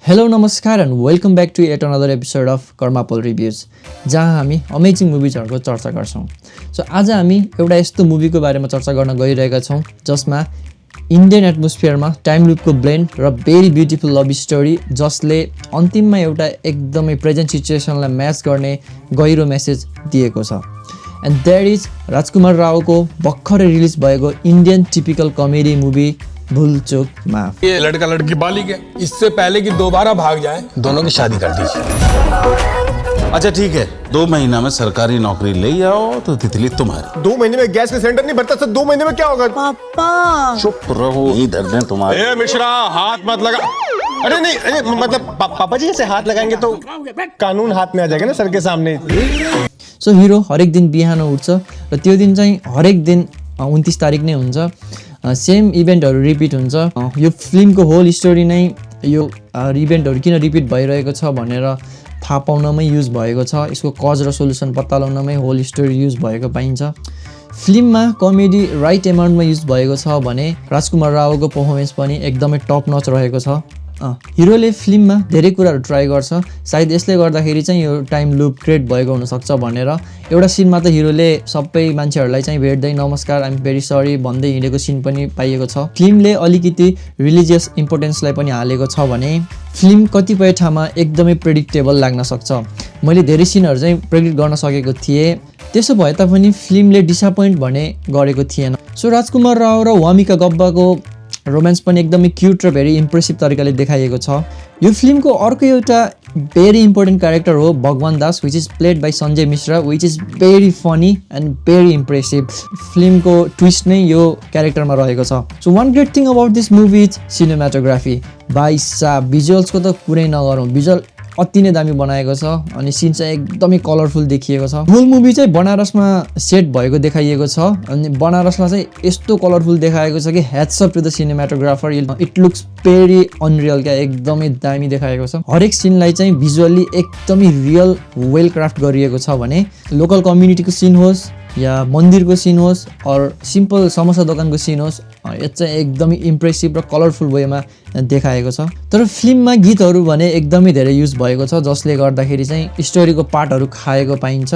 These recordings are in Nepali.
Hello, Namaskar, and welcome back to yet another episode of Karmapol Reviews, जहाँ हामी अमेजिङ मुभिजहरुको चर्चा गर्छौं। सो आज हामी एउटा यस्तो मुभीको बारेमा चर्चा गर्न गइरहेका छौं जसमा इन्डियन एटमोस्फियरमा टाइम लुपको ब्लेन्ड र भेरी ब्युटिफुल लभ स्टोरी जसले अन्तिममा एउटा एकदमै प्रेजेन्ट सिचुएसनलाई म्याच गर्ने गहिरो मेसेज दिएको छ। एन्ड देयर इज राजकुमार रावको भर्खरै रिलिज भएको इन्डियन टिपिकल कमेडी मुभी भूल चूक माफ। ये लड़का लड़की बालिग है, इससे पहले कि दोबारा भाग जाए दोनों की शादी कर दीजिए। अच्छा ठीक है, 2 महीना में सरकारी नौकरी ले आओ तो तितली तुम्हारी। 2 महीने में गैस का सिलेंडर नहीं भरता, 2 महीने में क्या होगा? पापा चुप रहो, यही दर्द है तुम्हारे। ए मिश्रा, हाथ मत लगा। अरे नहीं, अरे मतलब पापा जी ऐसे हाथ लगाएंगे तो कानून हाथ में आ जाएगा ना सर के सामने। सो हिरो हरेक दिन बिहान उठ्छ र त्यो दिन चाहिँ हरेक दिन 29 तारिक नै हुन्छ। सेम इभेन्टहरु रिपिट हुन्छ। यो फिल्मको होल स्टोरी नै यो इभेन्टहरु किन रिपिट भइरहेको छ भनेर थाहा पाउनमै युज भएको छ। यसको कज र सोलुसन पत्ता लगाउनमै होल स्टोरी युज भएको पाइन्छ। फिल्ममा कमेडी राइट एमाउन्टमा युज भएको छ भने राजकुमार रावको परफर्मेन्स पनि एकदमै टप नच रहेको छ। हिरोले फिल्ममा धेरै कुराहरू ट्राई गर्छ। सायद यसले गर्दाखेरि चाहिँ यो टाइम लुप क्रिएट भएको हुनसक्छ भनेर एउटा सिनमा त हिरोले सबै मान्छेहरूलाई चाहिँ भेट्दै नमस्कार आइ एम भेरी सरी भन्दै हिँडेको सिन पनि पाइएको छ। फिल्मले अलिकति रिलिजियस इम्पोर्टेन्सलाई पनि हालेको छ भने फिल्म कतिपय ठाउँमा एकदमै प्रेडिक्टेबल लाग्न सक्छ। मैले धेरै सिनहरू चाहिँ प्रेडिक्ट गर्न सकेको थिएँ, त्यसो भए तापनि फिल्मले डिसअपोइन्ट भने गरेको थिएन। सो राजकुमार राव र वामिका गब्बाको रोमान्स पनि एकदमै क्युट र भेरी इम्प्रेसिभ तरिकाले देखाइएको छ। यो फिल्मको अर्को एउटा भेरी इम्पोर्टेन्ट क्यारेक्टर हो Bhagwan Das, which is played by Sanjay Mishra, which is very funny and very impressive. फिल्मको ट्विस्ट नै यो क्यारेक्टरमा रहेको छ। So one great thing about this movie is cinematography. भाइ साहब भिजुअल्सको त कुरै नगरौँ, भिजुअल अति नै दामी बनाएको छ अनि सिन चाहिँ एकदमै कलरफुल देखिएको छ। होल मुभी चाहिँ बनारसमा सेट भएको देखाइएको छ अनि बनारसमा चाहिँ यस्तो कलरफुल देखाएको छ कि hats up to the cinematographer. It looks very unreal क्या, एकदमै दामी देखाएको छ। हरेक सिनलाई चाहिँ भिजुअली एकदमै रियल वेल क्राफ्ट गरिएको छ भने लोकल कम्युनिटीको सिन होस् या मन्दिरको सिन होस् अर सिम्पल समोसा दोकानको सिन होस्, यो चाहिँ एकदमै इम्प्रेसिभ र कलरफुल वेमा देखाएको छ। तर फिल्ममा गीतहरू भने एकदमै धेरै युज भएको छ जसले गर्दाखेरि चाहिँ स्टोरीको पार्टहरू खाएको पाइन्छ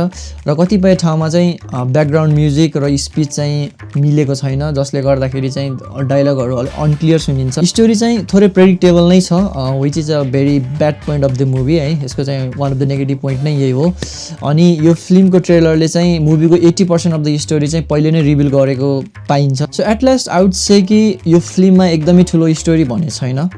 र कतिपय ठाउँमा चाहिँ ब्याकग्राउन्ड म्युजिक र स्पिच चाहिँ मिलेको छैन जसले गर्दाखेरि चाहिँ डायलगहरू अलिक अनक्लियर सुनिन्छ। स्टोरी चाहिँ थोरै प्रेडिक्टेबल नै छ, which is a very bad point of the movie है। यसको चाहिँ one of the negative point नै यही हो। अनि यो फिल्मको ट्रेलरले चाहिँ मुभीको 80% अफ द स्टोरी चाहिँ पहिले नै रिभिल गरेको पाइन्छ। सो एट लास्ट आउट से कि यो फिल्ममा एकदमै ठुलो स्टोरी भने छैन,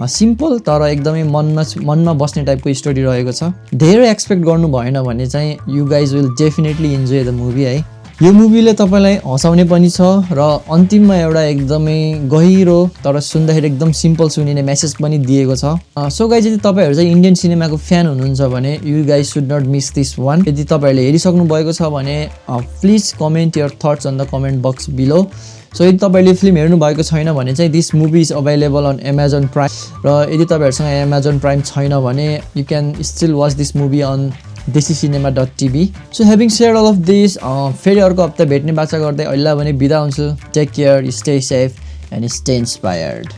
सिम्पल तर एकदमै मनमा बस्ने टाइपको स्टोरी रहेको छ। धेरै एक्सपेक्ट गर्नु भएन भने चाहिँ you guys will definitely enjoy the movie है। यो मुभीले तपाईँलाई हँसाउने पनि छ र अन्तिममा एउटा एकदमै गहिरो तर सुन्दाखेरि एकदम सिम्पल सुनिने मेसेज पनि दिएको छ। सो गाइज यदि तपाईँहरू चाहिँ इन्डियन सिनेमाको फ्यान हुनुहुन्छ भने you guys should not miss this one. यदि तपाईँहरूले हेरिसक्नु भएको छ भने please comment your thoughts on the comment box below. So यदि तपाईँले फिल्म हेर्नु भएको छैन भने चाहिँ this movie is available on Amazon Prime र यदि तपाईँहरूसँग एमाजोन प्राइम छैन भने you can still watch this movie on desicinema.tv। So having share all of this फेरि अर्को हप्ता भेट्ने बाचा गर्दै अहिले भने बिदा हुन्छु। Take care, stay safe and stay inspired.